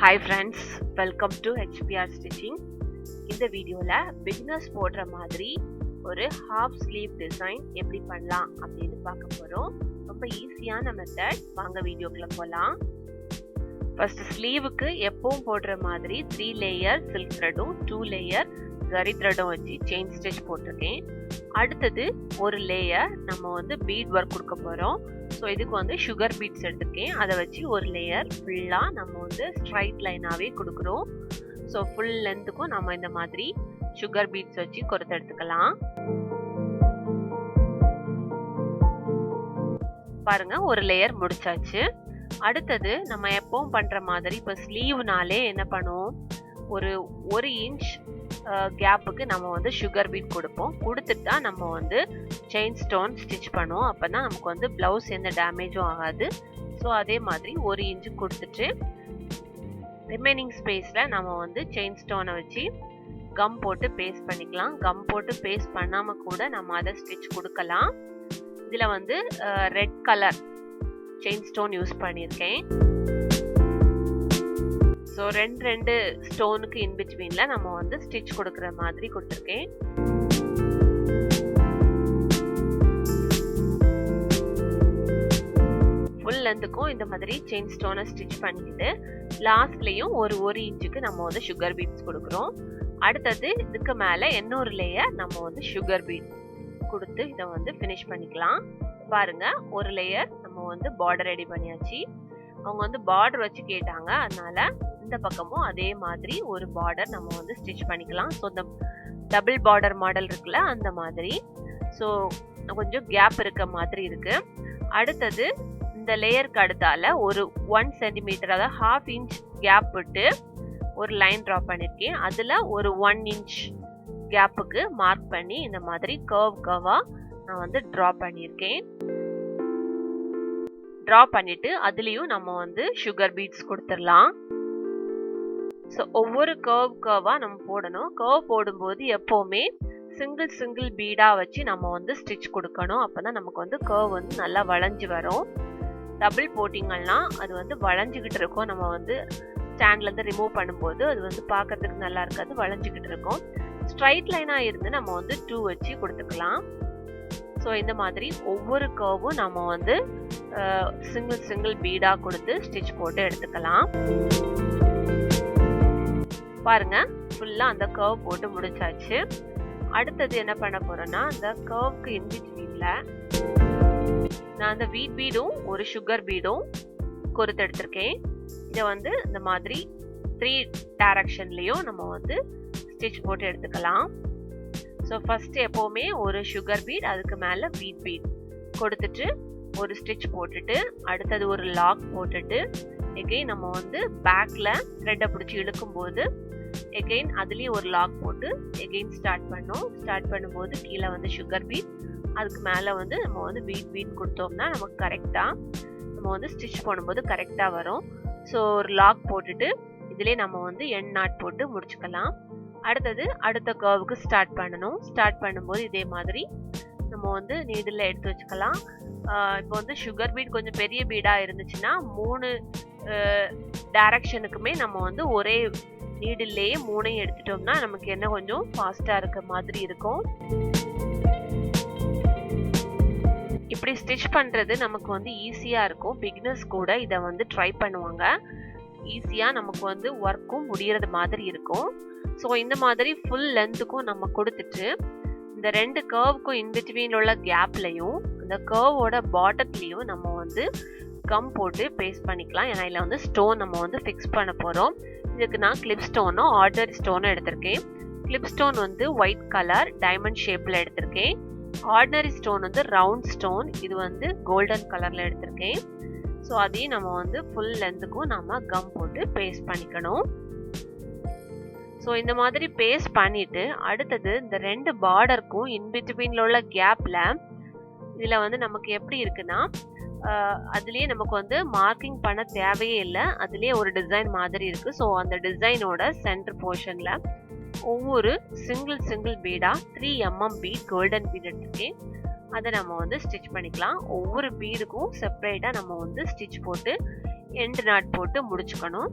Hi friends, welcome to HPR Stitching. இந்த வீடியோல beginners போடுற மாதிரி ஒரு half sleeve design எப்படி பண்ணலாம் அப்படின்னு பார்க்க போறோம். ரொம்ப ஈஸியான மெத்தட். வாங்க வீடியோக்குள்ள போலாம். ஃபர்ஸ்ட் ஸ்லீவுக்கு எப்பவும் போடுற மாதிரி 3 லேயர் silk threadம் 2 லேயர் Zari threadம் வச்சு செயின் ஸ்டிச் போட்டுருக்கேன். அடுத்தது ஒரு லேயர் நம்ம பீட் ஒர்க் கொடுக்க போறோம். ஸோ இதுக்கு சுகர் பீட்ஸ் எடுத்துருக்கேன். அதை வச்சு ஒரு லேயர் ஃபுல்லாக நம்ம ஸ்ட்ரைட் லைனாகவே கொடுக்குறோம். ஸோ ஃபுல் லென்த்துக்கும் நம்ம இந்த மாதிரி சுகர் பீட்ஸ் வச்சு கொடுத்து எடுத்துக்கலாம். பாருங்க, ஒரு லேயர் முடிச்சாச்சு. அடுத்தது நம்ம எப்பவும் பண்ற மாதிரி இப்போ ஸ்லீவ்னாலே என்ன பண்ணுவோம், ஒரு இன்ச் கேப்புக்கு நம்ம சுகர் பீட் கொடுப்போம். கொடுத்துட்டு தான் நம்ம செயின் ஸ்டோன் ஸ்டிச் பண்ணுவோம். அப்போ தான் நமக்கு ப்ளவுஸ் எந்த டேமேஜும் ஆகாது. ஸோ அதே மாதிரி ஒரு இன்ச்சு கொடுத்துட்டு ரிமைனிங் ஸ்பேஸில் நம்ம செயின் ஸ்டோனை வச்சு கம் போட்டு பேஸ்ட் பண்ணிக்கலாம். கம் போட்டு பேஸ்ட் பண்ணாமல் கூட நம்ம அதை ஸ்டிச் கொடுக்கலாம். இதில் red colour chain stone use பண்ணியிருக்கேன். ஸோ ரெண்டு ஸ்டோனுக்கு இன்பிட்வீனில் நம்ம ஸ்டிச் கொடுக்குற மாதிரி கொடுத்துருக்கேன். ஃபுல் லென்த்துக்கும் இந்த மாதிரி செயின் ஸ்டோனை ஸ்டிச் பண்ணிட்டு லாஸ்ட்லேயும் ஒரு இன்ச்சுக்கு நம்ம சுகர் பீட்ஸ் கொடுக்குறோம். அடுத்தது இதுக்கு மேலே இன்னொரு லேயர் நம்ம சுகர் பீட் கொடுத்து இதை ஃபினிஷ் பண்ணிக்கலாம். பாருங்க, ஒரு லேயர் நம்ம பார்டர் ரெடி பண்ணியாச்சு. அவங்க பார்டர் வச்சு கேட்டாங்க, அதனால இந்த பக்கமும் அதே மாதிரி ஒரு பார்டர் நம்ம ஸ்டிச் பண்ணிக்கலாம். ஸோ இந்த டபுள் பார்டர் மாடல் இருக்குல்ல, அந்த மாதிரி. ஸோ கொஞ்சம் கேப் இருக்க மாதிரி இருக்கு. அடுத்தது இந்த லேயருக்கு அடுத்தால ஒரு 1 சென்டிமீட்டர், அதாவது 1/2 இன்ச் கேப் விட்டு ஒரு லைன் ட்ரா பண்ணியிருக்கேன். அதில் ஒரு 1 இன்ச் கேப்புக்கு மார்க் பண்ணி இந்த மாதிரி கர்வா நான் ட்ரா பண்ணியிருக்கேன். ட்ரா பண்ணிட்டு அதுலேயும் நம்ம சுகர் பீட்ஸ் கொடுத்துடலாம். ஸோ ஒவ்வொரு கர்வா நம்ம போடணும். கர்வ் போடும்போது எப்போவுமே சிங்கிள் பீடாக வச்சு நம்ம ஸ்டிச் கொடுக்கணும். அப்போ தான் நமக்கு கர்வ் நல்லா வளைஞ்சு வரும். டபுள் போட்டிங்கன்னா அது வளைஞ்சிக்கிட்டு இருக்கும். நம்ம ஸ்டாண்ட்லேருந்து ரிமூவ் பண்ணும்போது அது பார்க்கறதுக்கு நல்லா இருக்காது, வளைஞ்சிக்கிட்டு இருக்கும். ஸ்ட்ரைட் லைனாக இருந்து நம்ம 2 வச்சு கொடுத்துக்கலாம். ஸோ இந்த மாதிரி ஒவ்வொரு கர்வும் நம்ம சிங்கிள் பீடாக கொடுத்து ஸ்டிச் போட்டு எடுத்துக்கலாம். பாருங்க, ஃபுல்லாக அந்த கர்வ் போட்டு முடிச்சாச்சு. அடுத்தது என்ன பண்ண போறோம்னா, அந்த கர்வுக்கு இன்பிட்வீன்ல நான் அந்த வீட் பீடும் ஒரு சுகர் பீடும் கொடுத்து எடுத்திருக்கேன். இதை இந்த மாதிரி 3 டைரக்ஷன்லையும் நம்ம ஸ்டிச் போட்டு எடுத்துக்கலாம். ஸோ ஃபர்ஸ்ட் எப்போவுமே ஒரு சுகர் பீட், அதுக்கு மேலே வீட் பீட் கொடுத்துட்டு ஒரு ஸ்டிச் போட்டுட்டு அடுத்தது ஒரு லாக் போட்டுட்டு எகெயின் நம்ம பேக்கில் த்ரெட்டை பிடிச்சி இழுக்கும்போது எகெயின் அதுலேயும் ஒரு லாக் போட்டு எகெயின் ஸ்டார்ட் பண்ணோம். ஸ்டார்ட் பண்ணும்போது கீழே சுகர் பீட், அதுக்கு மேலே நம்ம வீட் பீட் கொடுத்தோம்னா நமக்கு கரெக்டாக நம்ம ஸ்டிச் பண்ணும்போது கரெக்டாக வரும். ஸோ ஒரு லாக் போட்டுட்டு இதிலே நம்ம எண்ட் நாட் போட்டு முடிச்சுக்கலாம். அடுத்தது அடுத்த கர்வுக்கு ஸ்டார்ட் பண்ணணும். ஸ்டார்ட் பண்ணும்போது இதே மாதிரி நம்ம நீடில் எடுத்து வச்சுக்கலாம். இப்போ சுகர் பீட் கொஞ்சம் பெரிய பீடாக இருந்துச்சுன்னா 3 டைரக்ஷனுக்குமே நம்ம ஒரே நீடில்லையே 3ஐயும் எடுத்துட்டோம்னா நமக்கு என்ன கொஞ்சம் ஃபாஸ்ட்டாக இருக்க மாதிரி இருக்கும். இப்படி ஸ்டிச் பண்ணுறது நமக்கு ஈஸியாக இருக்கும். பிகினர்ஸ் கூட இதை ட்ரை பண்ணுவாங்க. ஈஸியாக நமக்கு ஒர்க்கும் முடியறது மாதிரி இருக்கும். ஸோ இந்த மாதிரி ஃபுல் லென்த்துக்கும் நம்ம கொடுத்துட்டு இந்த 2 கர்வுக்கும் இன்பிட்வீன் உள்ள கேப்லையும் இந்த கர்வோட பாட்டத்துலையும் நம்ம கம் போட்டு பேஸ்ட் பண்ணிக்கலாம். ஏன்னா இதில் ஸ்டோன் நம்ம ஃபிக்ஸ் பண்ண போகிறோம். இதுக்கு நான் கிளிப் ஸ்டோனும் ஆர்டினரி ஸ்டோனும் எடுத்திருக்கேன். Clip stone white colour diamond ஷேப்பில் எடுத்திருக்கேன். ஆர்டினரி ஸ்டோன் ரவுண்ட் ஸ்டோன், இது கோல்டன் கலரில் எடுத்திருக்கேன். ஸோ அதையும் நம்ம ஃபுல் லென்த்துக்கும் நம்ம கம் போட்டு பேஸ்ட் பண்ணிக்கணும். ஸோ இந்த மாதிரி பேஸ்ட் பண்ணிட்டு அடுத்தது இந்த 2 பார்டருக்கும் இன்பிட்வீனில் உள்ள கேப்பில் இதில் நமக்கு எப்படி இருக்குன்னா, அதுலேயே நமக்கு மார்க்கிங் பண்ண தேவையே இல்லை. அதுலேயே ஒரு டிசைன் மாதிரி இருக்குது. ஸோ அந்த டிசைனோட சென்டர் போர்ஷனில் ஒவ்வொரு சிங்கிள் பீடாக 3 mm பீட் கோல்டன் பீட் எடுத்துருக்கேன். அதை நம்ம ஸ்டிச் பண்ணிக்கலாம். ஒவ்வொரு பீடுக்கும் செப்பரேட்டாக நம்ம ஸ்டிச் போட்டு எண்ட் நாட் போட்டு முடிச்சுக்கணும்.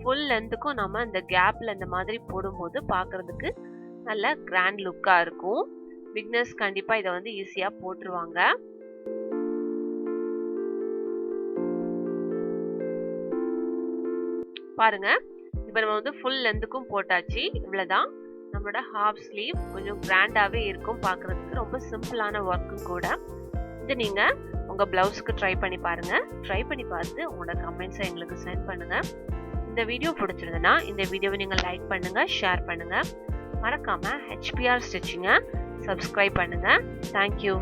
ஃபுல் லென்த்துக்கும் நம்ம இந்த கேப்ல இந்த மாதிரி போடும்போது பார்க்கறதுக்கு நல்ல கிராண்ட் லுக்கா இருக்கும். பிகினர்ஸ் கண்டிப்பா இதை வந்து ஈஸியா போட்டுருவாங்க. பாருங்க, இப்போ நம்ம வந்து ஃபுல் லென்த்துக்கும் போட்டாச்சு. இவ்வளவுதான் நம்மளோட ஹாஃப் ஸ்லீவ். கொஞ்சம் கிராண்டாவே இருக்கும் பார்க்கறதுக்கு. ரொம்ப சிம்பிளான ஒர்க்கும் கூட. இது நீங்க உங்க பிளவுஸ்க்கு ட்ரை பண்ணி பாருங்க. ட்ரை பண்ணி பார்த்து உங்களோட கமெண்ட்ஸை எங்களுக்கு சென்ட் பண்ணுங்க. இந்த வீடியோ பிடிச்சிருந்ததுன்னா இந்த வீடியோவை நீங்க லைக் பண்ணுங்க, ஷேர் பண்ணுங்க. மறக்காம HPR ஸ்டிச்சிங்கை சப்ஸ்கிரைப் பண்ணுங்க. தேங்க்யூ.